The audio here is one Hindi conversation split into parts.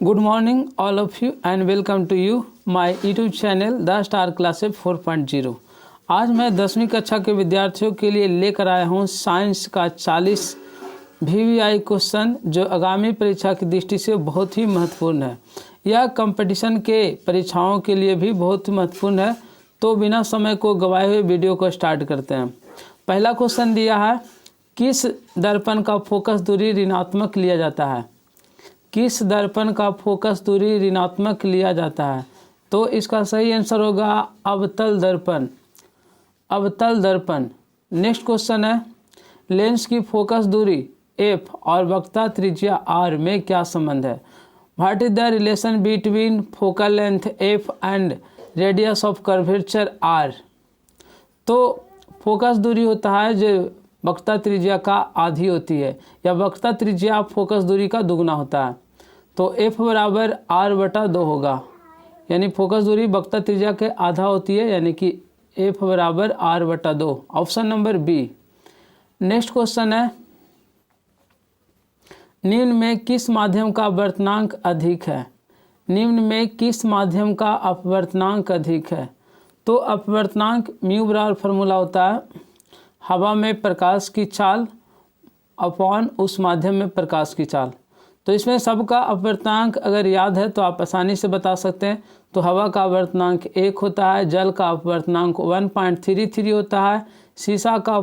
Good morning all of you and welcome to you my YouTube channel The Star Classic 4.0। आज मैं 10वीं कक्षा के विद्यार्थियों के लिए लेकर आया हूँ साइंस का 40 VVI क्वेश्चन जो आगामी परीक्षा की दृष्टि से बहुत ही महत्वपूर्ण है। यह कंपटीशन के परीक्षाओं के लिए भी बहुत महत्वपूर्ण है। तो बिना समय को गवाए हुए वीडियो को स्टार्ट करते हैं। पहला क्वेश्चन दिया है, किस दर्पण का फोकस दूरी ऋणात्मक लिया जाता है? किस दर्पण का फोकस दूरी ऋणात्मक लिया जाता है? तो इसका सही आंसर होगा अवतल दर्पण। अवतल दर्पण। नेक्स्ट क्वेश्चन है, लेंस की फोकस दूरी f और वक्रता त्रिज्या r में क्या संबंध है? What is the relation between focal length f and radius of curvature r? तो फोकस दूरी होता है जो वक्रता त्रिज्या का आधी होती है, या वक्रता त्रिज्या फोकस दूरी का दुगना होता है। तो f बराबर r/2 होगा, यानी फोकस दूरी वक्रता त्रिज्या के आधा होती है, यानी कि f बराबर r/2। Option number B. Next question है, निम्न में किस माध्यम का अपवर्तनांक अधिक है? निम्न में किस माध्यम का अपवर्तनांक अधिक है? तो अपवर्तनांक म्यू बराबर फॉर्मूला होता है हवा में प्रकाश की चाल अपॉन उस माध्यम में प्रकाश की चाल। तो इसमें सबका अपवर्तनांक अगर याद है तो आप आसानी से बता सकते हैं। तो हवा का अपवर्तनांक 1 होता है, जल का अपवर्तनांक 1.33 होता है, शीशा का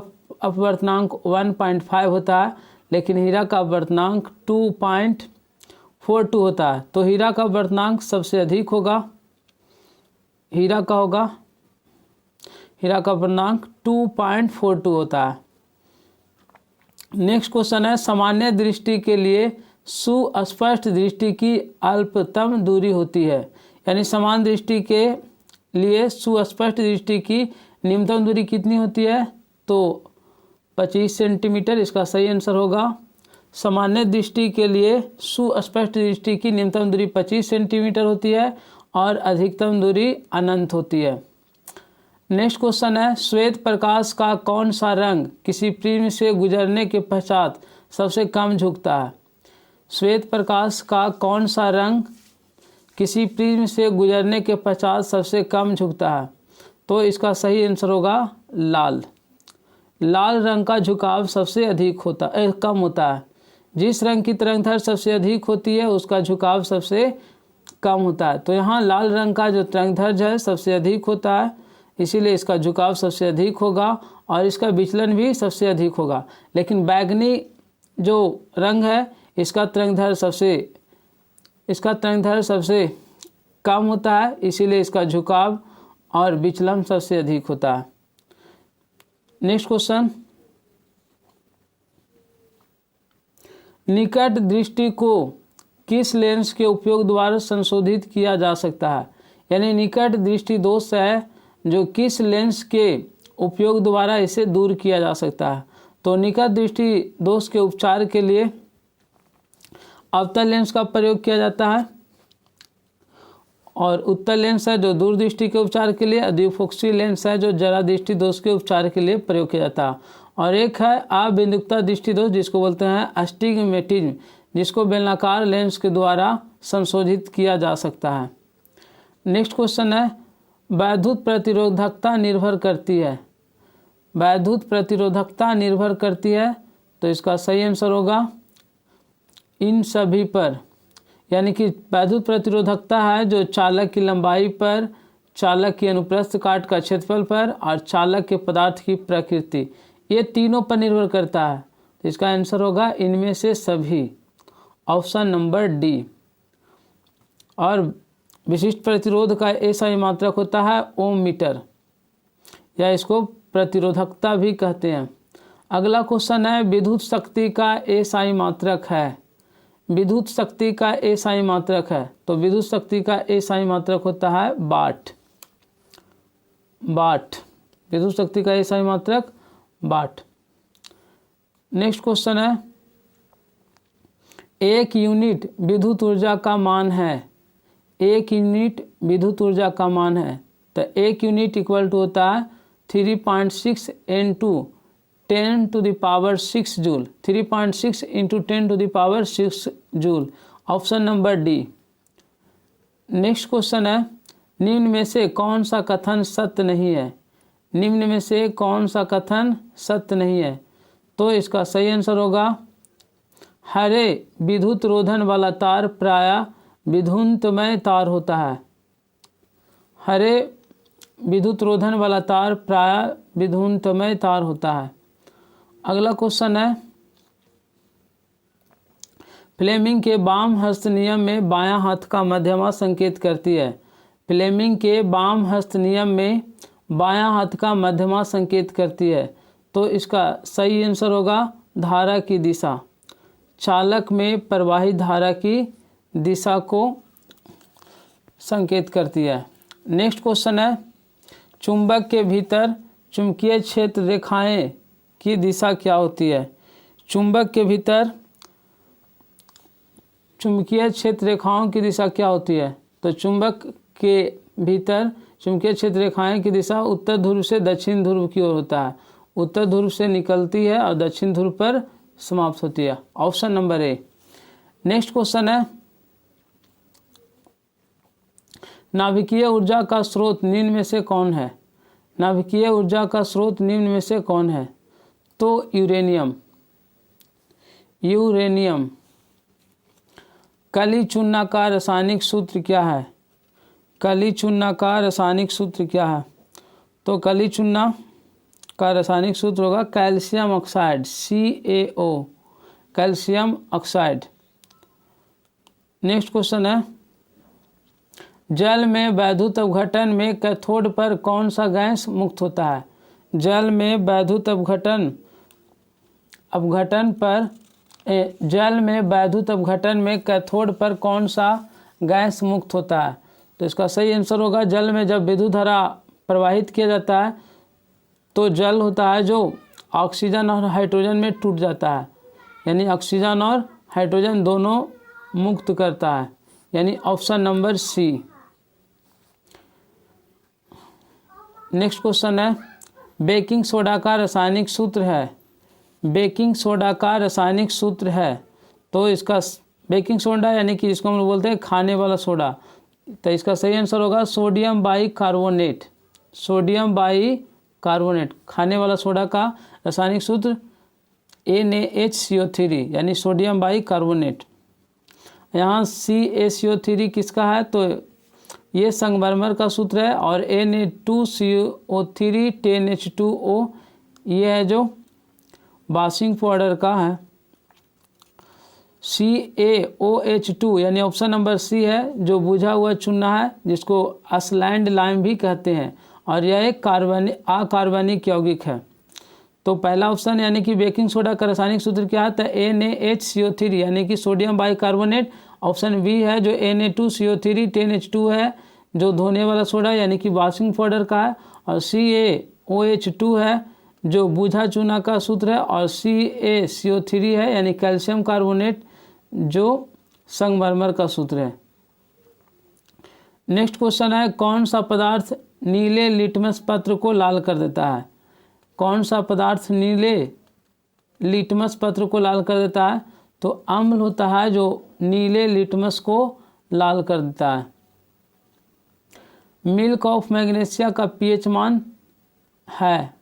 अपवर्तनांक 1.5 होता है, लेकिन हीरा का अपवर्तनांक 2.42 होता है। तो हीरा का अपवर्तनांक सबसे अधिक होगा, हीरा का अपवर्तनांक 2.42 होता है। नेक्स्ट क्वेश्चन है, सामान्य दृष्टि के लिए सुस्पष्ट दृष्टि की अल्पतम दूरी होती है, यानी समान दृष्टि के लिए सुस्पष्ट दृष्टि की न्यूनतम दूरी कितनी होती है? तो 25 सेंटीमीटर। इसका सही आंसर होगा सामान्य दृष्टि के लिए सुस्पष्ट दृष्टि की न्यूनतम दूरी 25 सेंटीमीटर होती है और अधिकतम दूरी अनंत होती है। नेक्स्ट क्वेश्चन है, श्वेत प्रकाश का कौन सा रंग किसी प्रिज्म से गुजरने के पश्चात सबसे कम झुकता है? श्वेत प्रकाश का कौन सा रंग किसी प्रिज्म से गुजरने के पश्चात सबसे कम झुकता है? तो इसका सही आंसर होगा लाल। लाल रंग का झुकाव सबसे अधिक कम होता है। जिस रंग की तरंगदैर्घ्य सबसे अधिक होती है उसका झुकाव सबसे कम होता है। तो यहाँ लाल रंग का जो तरंगदैर्घ्य है सबसे अधिक होता है, इसीलिए इसका झुकाव सबसे अधिक होगा और इसका विचलन भी सबसे अधिक होगा। लेकिन बैगनी जो रंग है इसका तरंगदैर्घ्य सबसे कम होता है, इसीलिए इसका झुकाव और विचलन सबसे अधिक होता है। नेक्स्ट क्वेश्चन, निकट दृष्टि को किस लेंस के उपयोग द्वारा संशोधित किया जा सकता है? यानी निकट दृष्टि दोष है जो किस लेंस के उपयोग द्वारा इसे दूर किया जा सकता है? तो निकट दृष्टि दोष के उपचार के लिए अवतल लेंस का प्रयोग किया जाता है, और उत्तल लेंस है जो दूर दृष्टि के उपचार के लिए, द्विफोक्सी लेंस है जो जरा दृष्टि दोष के उपचार के लिए प्रयोग किया जाता है, और एक है अबिंदुकता दृष्टि दोष जिसको बोलते हैं अस्टिग्मेटिज्म, जिसको बेलनाकार लेंस के द्वारा संशोधित किया जा सकता है। नेक्स्ट क्वेश्चन है, वैद्युत प्रतिरोधकता निर्भर करती है। वैद्युत प्रतिरोधकता निर्भर करती है, तो इसका सही आंसर होगा इन सभी पर, यानी कि वैद्युत प्रतिरोधकता है जो चालक की लंबाई पर, चालक की अनुप्रस्थ काट का क्षेत्रफल पर और चालक के पदार्थ की प्रकृति, ये तीनों पर निर्भर करता है। तो इसका आंसर होगा इनमें से सभी, ऑप्शन नंबर डी। और विशिष्ट प्रतिरोध का एसआई मात्रक होता है ओम मीटर, या इसको प्रतिरोधकता भी कहते हैं। अगला क्वेश्चन है, विद्युत शक्ति का एसआई मात्रक है। विद्युत शक्ति का एसआई मात्रक है, तो विद्युत शक्ति का एसआई मात्रक होता है वाट। विद्युत शक्ति का एसआई मात्रक वाट। नेक्स्ट क्वेश्चन है, एक यूनिट विद्युत ऊर्जा का मान है। एक यूनिट विद्युत ऊर्जा का मान है, तो एक यूनिट इक्वल टू होता है 3.6 × 10⁶ joule. 3.6 × 10⁶ joule. Option number D. Next question है, निम्न में से कौन सा कथन सत्य नहीं है? निम्न में से कौन सा कथन सत्य नहीं है? तो इसका सही आंसर होगा हरे विद्युत रोधन वाला तार प्रायः विधुंतमय तार होता है। हरे विद्युत रोधन वाला तार प्रायः विधुंतमय तार होता है। अगला क्वेश्चन है, फ्लेमिंग के वाम हस्त नियम में बायां हाथ का मध्यमा संकेत करती है। फ्लेमिंग के वाम हस्त नियम में बायां हाथ का मध्यमा संकेत करती है। तो इसका सही आंसर होगा धारा की दिशा। चालक में प्रवाहित धारा की दिशा को संकेत करती है। नेक्स्ट क्वेश्चन है, चुंबक के भीतर चुंबकीय क्षेत्र रेखाएं की दिशा क्या होती है? चुंबक के भीतर चुंबकीय क्षेत्र रेखाओं की दिशा क्या होती है? तो चुंबक के भीतर चुंबकीय क्षेत्र रेखाएं की दिशा उत्तर ध्रुव से दक्षिण ध्रुव की ओर होता है। उत्तर ध्रुव से निकलती है और दक्षिण ध्रुव पर समाप्त होती है। Option number A. Next question है, नाभिकीय ऊर्जा का स्रोत निम्न में से कौन है? नाभिकीय ऊर्जा का स्रोत निम्न में से कौन है? तो यूरेनियम। यूरेनियम। कली चूना का रासायनिक सूत्र क्या है? कली चूना का रासायनिक सूत्र क्या है? तो कली चूना का रासायनिक सूत्र होगा calcium oxide, CaO, calcium oxide. Next question है, जल में वैद्युत अपघटन में कैथोड पर कौन सा गैस मुक्त होता है? जल में वैद्युत अपघटन में कैथोड पर कौन सा गैस मुक्त होता है? तो इसका सही आंसर होगा जल में जब विद्युत धारा प्रवाहित किया जाता है तो जल होता है जो ऑक्सीजन और हाइड्रोजन में टूट जाता है, यानी ऑक्सीजन और हाइड्रोजन दोनों मुक्त करता है, यानी option number C. Next question है, बेकिंग सोडा का रासायनिक सूत्र है। बेकिंग सोडा का रासायनिक सूत्र है। तो इसका बेकिंग सोडा यानी कि जिसको हम लोग बोलते हैं खाने वाला सोडा, तो इसका सही आंसर होगा सोडियम बाइकार्बोनेट। सोडियम बाइकार्बोनेट खाने वाला सोडा का रासायनिक सूत्र NaHCO3 यानी सोडियम बाइकार्बोनेट। यहाँ CaCO3 किसका है? तो ये संगमरमर का सूत्र है और Na2CO3 10H2O ये है जो वाशिंग पाउडर का है। CaOH2 यानी ऑप्शन नंबर सी है जो बुझा हुआ चूना है जिसको असलैंड लाइम भी कहते हैं और यह एक अकार्बनिक यौगिक है। तो पहला ऑप्शन यानी कि बेकिंग सोडा का रासायनिक सूत्र क्या है? NaHCO3 यानी कि सोडियम बाइकार्बोनेट। ऑप्शन बी है जो Na2CO3 10H2 है जो धोने वाला सोडा यानी कि वॉशिंग पाउडर का है, और CaOH2 है जो बूझा चूना का सूत्र है, और CaCO3 है यानी कैल्शियम कार्बोनेट जो संगमरमर का सूत्र है। नेक्स्ट क्वेश्चन है, कौन सा पदार्थ नीले लिटमस पत्र को लाल कर देता है? कौन सा पदार्थ नीले लिटमस पत्र को लाल कर देता है? तो अम्ल होता है जो नीले लिटमस को लाल कर देता है। मिल्क ऑफ मैग्नीशिया का पीएच मान है।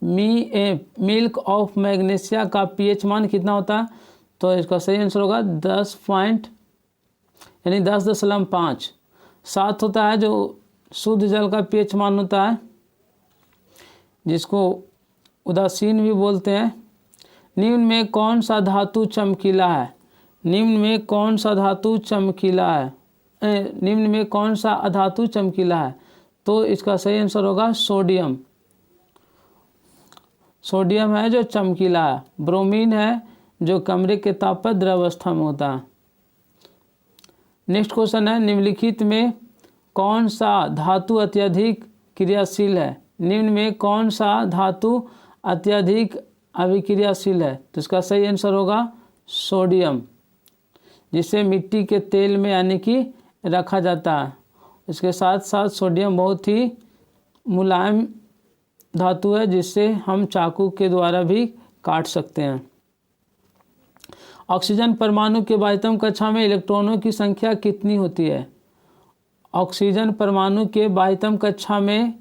मिल्क ऑफ मैग्नीशिया का पीएच मान कितना होता है? तो इसका सही आंसर होगा 10.5। 7 होता है जो शुद्ध जल का पीएच मान होता है जिसको उदासीन भी बोलते हैं। निम्न में कौन सा धातु चमकीला है? निम्न में कौन सा धातु चमकीला है? निम्न में कौन सा अधातु चमकीला है? तो इसका सही आंसर होगा सोडियम। सोडियम है जो चमकीला है। ब्रोमीन है जो कमरे के ताप पर द्रव अवस्था में होता है। नेक्स्ट क्वेश्चन है, निम्नलिखित में कौन सा धातु अत्यधिक क्रियाशील है? निम्न में कौन सा धातु अत्यधिक अभिक्रियाशील है? तो इसका सही आंसर होगा सोडियम, जिसे मिट्टी के तेल में यानी कि रखा जाता है। इसके साथ साथ सोडियम बहुत ही मुलायम धातु है जिससे हम चाकू के द्वारा भी काट सकते हैं। ऑक्सीजन परमाणु के बाह्यतम कक्षा में इलेक्ट्रॉनों की संख्या कितनी होती है? ऑक्सीजन परमाणु के बाह्यतम कक्षा में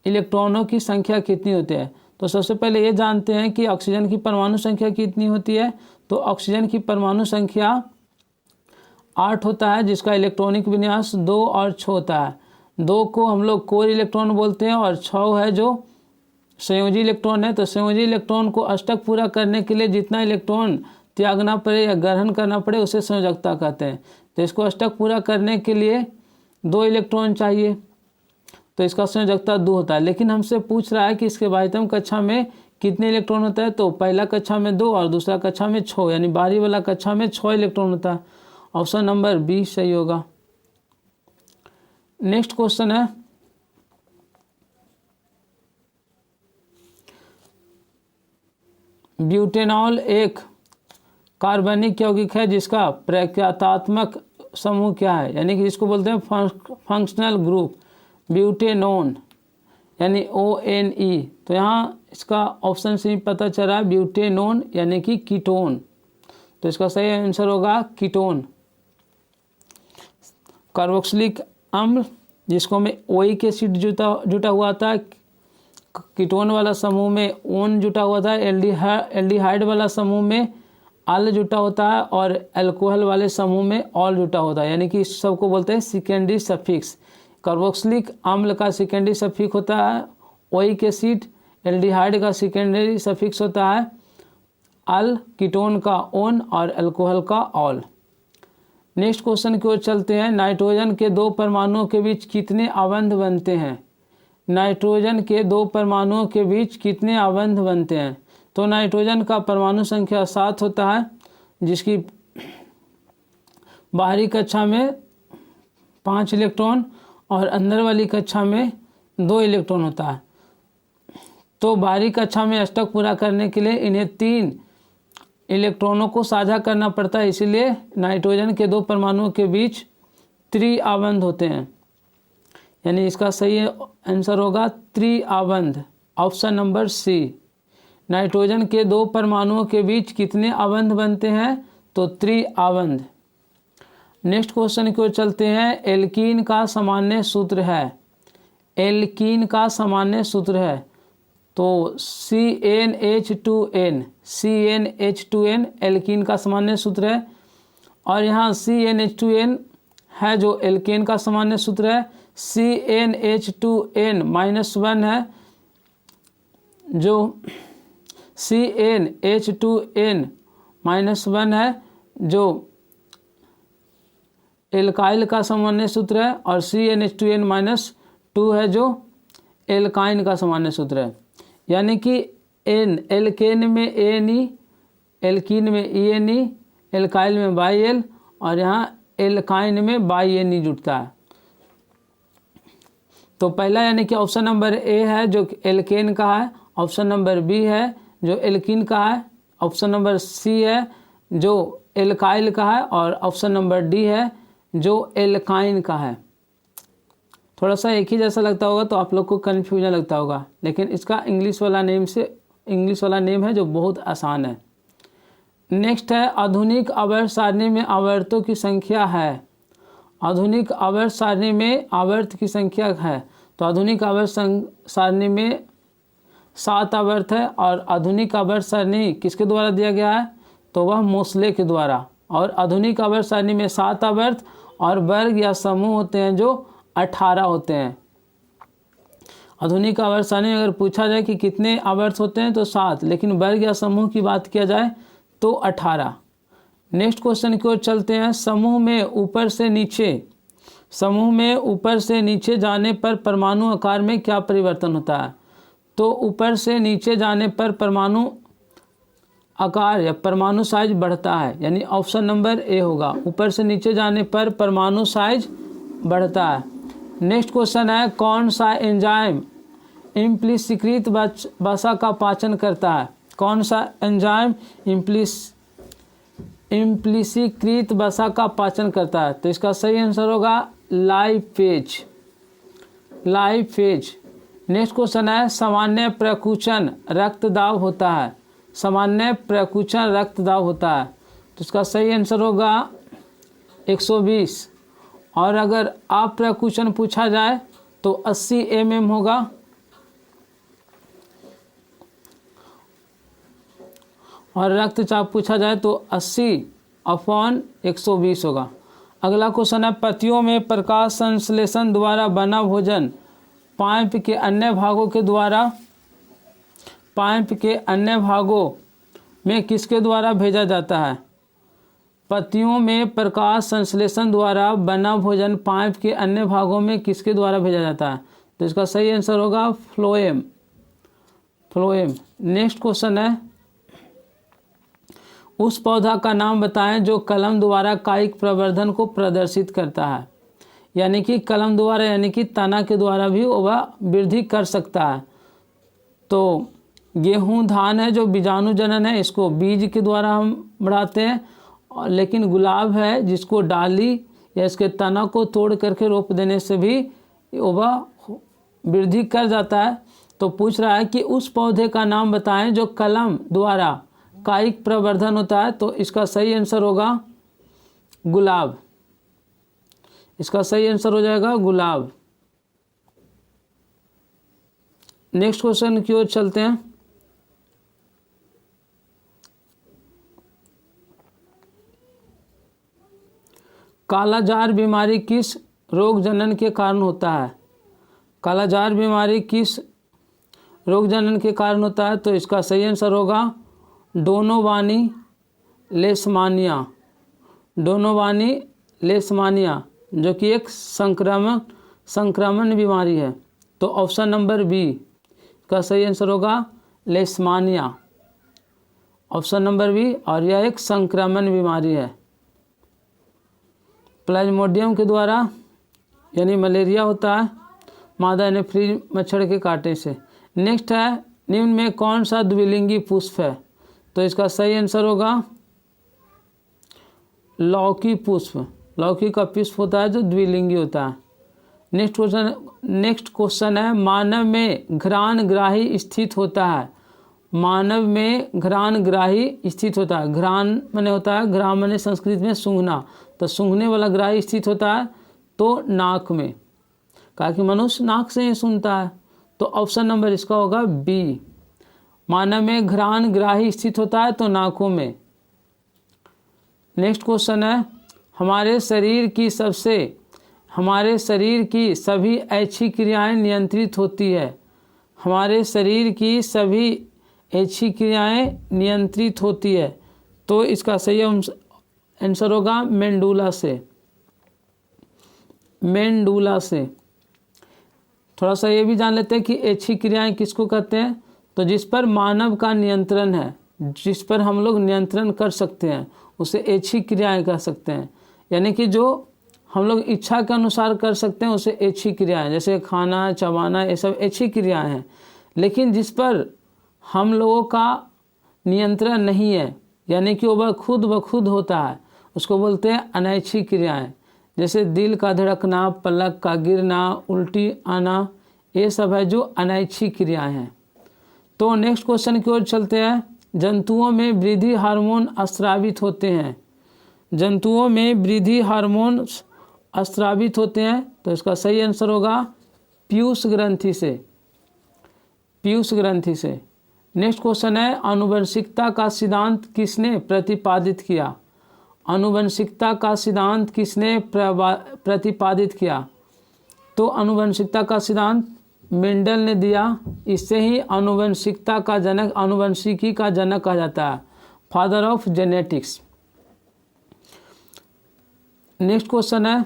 इलेक्ट्रॉनों की संख्या कितनी होती है। तो सबसे पहले ये जानते हैं कि ऑक्सीजन की परमाणु संख्या कितनी होती है। तो ऑक्सीजन की परमाणु संख्या 8 होता है, जिसका इलेक्ट्रॉनिक विन्यास 2 और 6 होता है। 2 को हम लोग कोर इलेक्ट्रॉन बोलते हैं और 6 है जो संयोजी इलेक्ट्रॉन है। तो संयोजी इलेक्ट्रॉन को अष्टक पूरा करने के लिए जितना इलेक्ट्रॉन त्यागना पड़े या ग्रहण करना पड़े उसे संयोजकता कहते हैं। तो इसको अष्टक पूरा करने के लिए 2 इलेक्ट्रॉन चाहिए, तो इसका संयोजकता 2 होता है। लेकिन हमसे पूछ रहा है कि इसके बाह्यतम कक्षा में कितने इलेक्ट्रॉन होता है। तो पहला कक्षा में 2 और दूसरा कक्षा में 6, यानी बाहरी वाला कक्षा में 6 इलेक्ट्रॉन होता है। ऑप्शन नंबर बी सही होगा। नेक्स्ट क्वेश्चन है, ब्यूटेनॉल एक कार्बनिक यौगिक है जिसका प्रख्यातात्मक समूह क्या है, यानी कि जिसको बोलते हैं फंक्शनल ग्रुप ब्यूटेनोन, यानी ONE। तो यहाँ इसका ऑप्शन से ही पता चला ब्यूटेनोन यानी कि कीटोन। तो इसका सही आंसर होगा कीटोन। कार्बोक्सिलिक अम्ल जिसको में OIC के एसिड जुटा हुआ था, कीटोन वाला समूह में ओन जुटा हुआ था, एल्डिहाइड वाला समूह में अल जुटा होता है और अल्कोहल वाले समूह में ऑल जुटा होता है, यानी कि इस सबको बोलते हैं सेकेंडरी सफिक्स। कार्बोक्सिलिक अम्ल का सेकेंडरी सफिक्स होता है OIC एसिड, एल्डिहाइड का सेकेंडरी सफिक्स होता है अल, कीटोन का ओन और अल्कोहल का ऑल। नेक्स्ट क्वेश्चन की ओर चलते हैं, नाइट्रोजन के 2 परमाणुओं के बीच कितने आबंध बनते हैं। नाइट्रोजन के 2 परमाणुओं के बीच कितने आबंध बनते हैं। तो नाइट्रोजन का परमाणु संख्या 7 होता है, जिसकी बाहरी कक्षा में 5 इलेक्ट्रॉन और अंदर वाली कक्षा में 2 इलेक्ट्रॉन होता है। तो बाहरी कक्षा में अष्टक पूरा करने के लिए इन्हें 3 इलेक्ट्रॉनों को साझा करना पड़ता है, इसीलिए नाइट्रोजन के 2 परमाणुओं के बीच त्रिआबंध होते हैं, यानी इसका सही आंसर होगा त्रिआबंध। Option number C. नाइट्रोजन के 2 परमाणुओं के बीच कितने आबंध बनते हैं, तो त्रिआबंध। नेक्स्ट क्वेश्चन की ओर चलते हैं, एल्कीन का सामान्य सूत्र है। एल्कीन का सामान्य सूत्र है तो CnH2n, CnH2n एल्कीन का सामान्य सूत्र है। और यहाँ CnH2n है जो एल्केन का सामान्य सूत्र है। CnH2n-1 है जो CnH2n-1 है जो एल्काइल का सामान्य सूत्र है, और CnH2n-2 है जो एल्काइन का सामान्य सूत्र है। यानी कि N एल्केन में ANE, एल्कीन में ENE, एल्काइल में बाई-L और यहाँ एल्काइन में बाई-NE जुटता है। तो पहला यानी कि ऑप्शन नंबर ए है जो एल्केन का है, ऑप्शन नंबर बी है जो एल्कीन का है, ऑप्शन नंबर सी है जो एल्काइल का है और ऑप्शन नंबर डी है जो एल्काइन का है। थोड़ा सा एक ही जैसा लगता होगा तो आप लोग को कन्फ्यूजन लगता होगा, लेकिन इसका इंग्लिश वाला नेम है जो बहुत आसान है। नेक्स्ट है, आधुनिक आवर्त सारणी में आवर्तों की संख्या है। आधुनिक आवर्त सारणी में आवर्त की संख्या है, तो आधुनिक आवर्त सारणी में 7 आवर्त है। और आधुनिक आवर्त सारणी किसके द्वारा दिया गया है, तो वह मोसले के द्वारा। और आधुनिक आवर्त सारणी में 7 आवर्त और वर्ग या समूह होते हैं जो 18 होते हैं। आधुनिक आवर्त सारणी में अगर पूछा जाए कि कितने आवर्त होते हैं तो 7, लेकिन वर्ग या समूह की बात किया जाए तो 18। नेक्स्ट क्वेश्चन की ओर चलते हैं, समूह में ऊपर से नीचे जाने पर परमाणु आकार में क्या परिवर्तन होता है। तो ऊपर से नीचे जाने पर परमाणु आकार या परमाणु साइज बढ़ता है, यानी ऑप्शन नंबर ए होगा। ऊपर से नीचे जाने पर परमाणु साइज बढ़ता है। नेक्स्ट क्वेश्चन है, कौन सा एंजाइम इम्प्लिसिकृत वसा का पाचन करता है। कौन सा एंजाइम इम्प्लिसिकृत वसा का पाचन करता है, तो इसका सही आंसर होगा लाइपेज। नेक्स्ट क्वेश्चन है, सामान्य प्रकुचन रक्तदाब होता है। सामान्य प्रकुचन रक्तदाब होता है, तो इसका सही आंसर होगा 120। और अगर अप्रकुचन पूछा जाए तो 80 mm होगा। और रक्तचाप पूछा जाए तो 80/120 होगा। अगला क्वेश्चन है, पत्तियों में प्रकाश संश्लेषण द्वारा बना भोजन पाइप के अन्य भागों में किसके द्वारा भेजा जाता है? पत्तियों में प्रकाश संश्लेषण द्वारा बना भोजन पाइप के अन्य भागों में किसके द्वारा भेजा जाता है? तो इसका सही आंसर होगा फ्लोएम। नेक्स्ट क्वेश्चन है, उस पौधा का नाम बताएं जो कलम द्वारा कायिक प्रवर्धन को प्रदर्शित करता है। यानी कि कलम द्वारा यानी कि तना के द्वारा भी वह वृद्धि कर सकता है। तो गेहूं, धान है जो बीजाणु जनन है, इसको बीज के द्वारा हम बढ़ाते हैं। लेकिन गुलाब है जिसको डाली या इसके तना को तोड़ करके रोप देने से भी वह वृद्धि कर जाता है। तो पूछ रहा है कि उस पौधे का नाम बताएं जो कलम द्वारा कायिक प्रवर्धन होता है। तो इसका सही आंसर होगा गुलाब। इसका सही आंसर हो जाएगा गुलाब। नेक्स्ट क्वेश्चन की ओर चलते हैं। कालाजार बीमारी किस रोग जनन के कारण होता है? कालाजार बीमारी किस रोग जनन के कारण होता है? तो इसका सही आंसर होगा डोनोवानी लेशमानिया, जो कि एक संक्रमण बीमारी है। तो ऑप्शन नंबर बी का सही आंसर होगा लेशमानिया, ऑप्शन नंबर बी। और यह एक संक्रमण बीमारी है, प्लाज्मोडियम के द्वारा यानी मलेरिया होता है मादा एनोफिलीज मच्छर के काटने से। नेक्स्ट है, निम्न में कौन सा द्विलिंगी पुष्प है? तो इसका सही आंसर होगा लौकी पुष्प। लौकी का पुष्प होता है जो द्विलिंगी होता है। नेक्स्ट क्वेश्चन है, मानव में घ्राणग्राही स्थित होता है। मानव में घ्राणग्राही स्थित होता है। घ्राण माने होता है, घ्राण माने संस्कृत में सूंघना, तो सूंघने वाला ग्राही स्थित होता है तो नाक में, कहा कि मनुष्य नाक से ही सुनता है। तो ऑप्शन नंबर इसका होगा बी। मानव में घ्राणग्राही स्थित होता है तो नाकों में। नेक्स्ट क्वेश्चन है, हमारे शरीर की सभी ऐच्छिक क्रियाएं नियंत्रित होती है। हमारे शरीर की सभी ऐच्छिक क्रियाएं नियंत्रित होती है। तो इसका सही आंसर होगा मेंडुला से। थोड़ा सा ये भी जान लेते हैं कि ऐच्छिक क्रियाएं किसको कहते हैं। तो जिस पर मानव का नियंत्रण है, जिस पर हम लोग नियंत्रण कर सकते हैं, उसे ऐच्छिक क्रियाएं कह सकते हैं। यानी कि जो हम लोग इच्छा के अनुसार कर सकते हैं उसे ऐच्छिक क्रियाएं, जैसे खाना, चबाना, ये सब ऐच्छिक क्रियाएं हैं। लेकिन जिस पर हम लोगों का नियंत्रण नहीं है, यानी कि वह खुद ब खुद होता है, उसको बोलते हैं अनैच्छिक क्रियाएं। जैसे दिल का धड़कना, पलक का गिरना, उल्टी आना, ये सब है जो अनैच्छिक क्रियाएं हैं। तो नेक्स्ट क्वेश्चन की ओर चलते हैं। जंतुओं में वृद्धि हार्मोन स्रावित होते हैं। जंतुओं में वृद्धि हार्मोन स्रावित होते हैं। तो इसका सही आंसर होगा पीयूष ग्रंथि से। नेक्स्ट क्वेश्चन है, आनुवंशिकता का सिद्धांत किसने प्रतिपादित किया? आनुवंशिकता का सिद्धांत किसने प्रतिपादित किया? तो आनुवंशिकता का सिद्धांत मेंडल ने दिया। इससे ही आनुवंशिकता का जनक, आनुवंशिकी का जनक कहा जाता है, father of genetics. Next question है,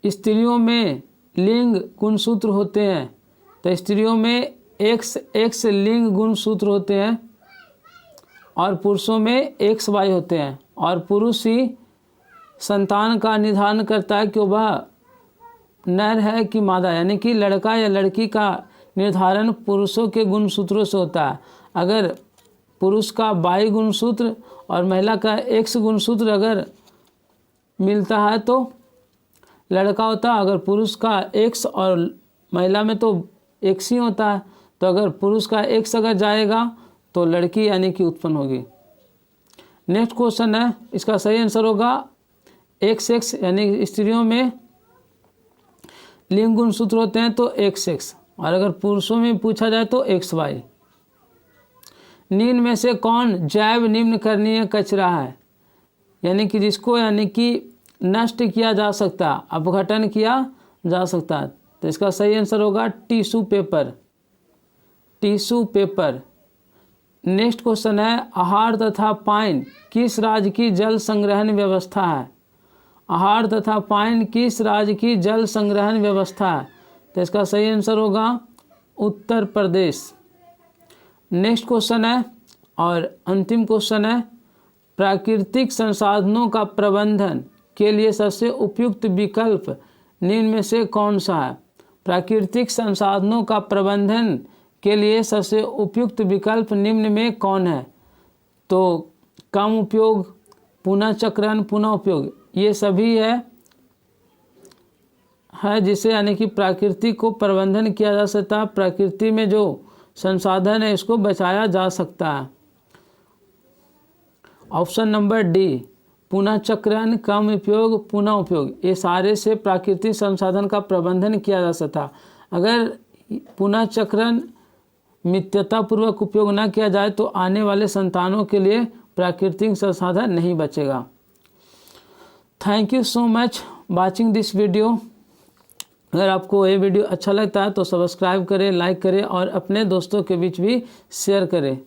स्त्रियों में लिंग गुणसूत्र होते हैं। तो स्त्रियों में एक्स लिंग गुणसूत्र होते हैं और पुरुषों में XY होते हैं। और पुरुष ही संतान का निर्धारण करता है कि वह नर है कि मादा, यानी कि लड़का या लड़की का निर्धारण पुरुषों के गुणसूत्रों से होता है। अगर पुरुष का Y गुणसूत्र और महिला का X गुणसूत्र अगर मिलता है तो लड़का होता है। अगर पुरुष का X और महिला में तो X ही होता है। तो अगर पुरुष का X अगर जाएगा तो लड़की यानी कि उत्पन्न होगी। नेक्स्ट क्वेश्चन है, इसका सही आंसर होगा XX यानी स्त्रियों में लिंग गुणसूत्र होते हैं तो XX, और अगर पुरुषों में पूछा जाए तो XY। निम्न में से कौन जैव निम्न करणीय कचरा है, यानी कि जिसको नष्ट किया जा सकता, अपघटन किया जा सकता, तो इसका सही आंसर होगा tissue paper. Tissue paper. Next question है, आहार तथा पानी किस राज्य की जल संग्रहण व्यवस्था है? आहार तथा पानी किस राज्य की जल संग्रहण व्यवस्था है? तो इसका सही आंसर होगा उत्तर प्रदेश। नेक्स्ट क्वेश्चन है और अंतिम क्वेश्चन है, प्राकृतिक संसाधनों का प्रबंधन के लिए सबसे उपयुक्त विकल्प निम्न में से कौन सा है? प्राकृतिक संसाधनों का प्रबंधन के लिए सबसे उपयुक्त विकल्प निम्न में कौन है? तो कम उपयोग, पुनः चक्रण, पुनः उपयोग, ये सभी है जिसे यानी कि प्रकृति को प्रबंधन किया जा सकता है। प्रकृति में जो संसाधन है इसको बचाया जा सकता है। ऑप्शन नंबर डी, पुनः चक्रण, कम उपयोग, पुनः उपयोग, ये सारे से प्राकृतिक संसाधन का प्रबंधन किया जा सकता। अगर पुनः चक्रण मित्यतापूर्वक उपयोग न किया जाए तो आने वाले संतानों के लिए प्राकृतिक संसाधन नहीं बचेगा। Thank you so much watching this video. अगर आपको ये वीडियो अच्छा लगता है तो सब्सक्राइब करें, लाइक करें और अपने दोस्तों के बीच भी शेयर करें।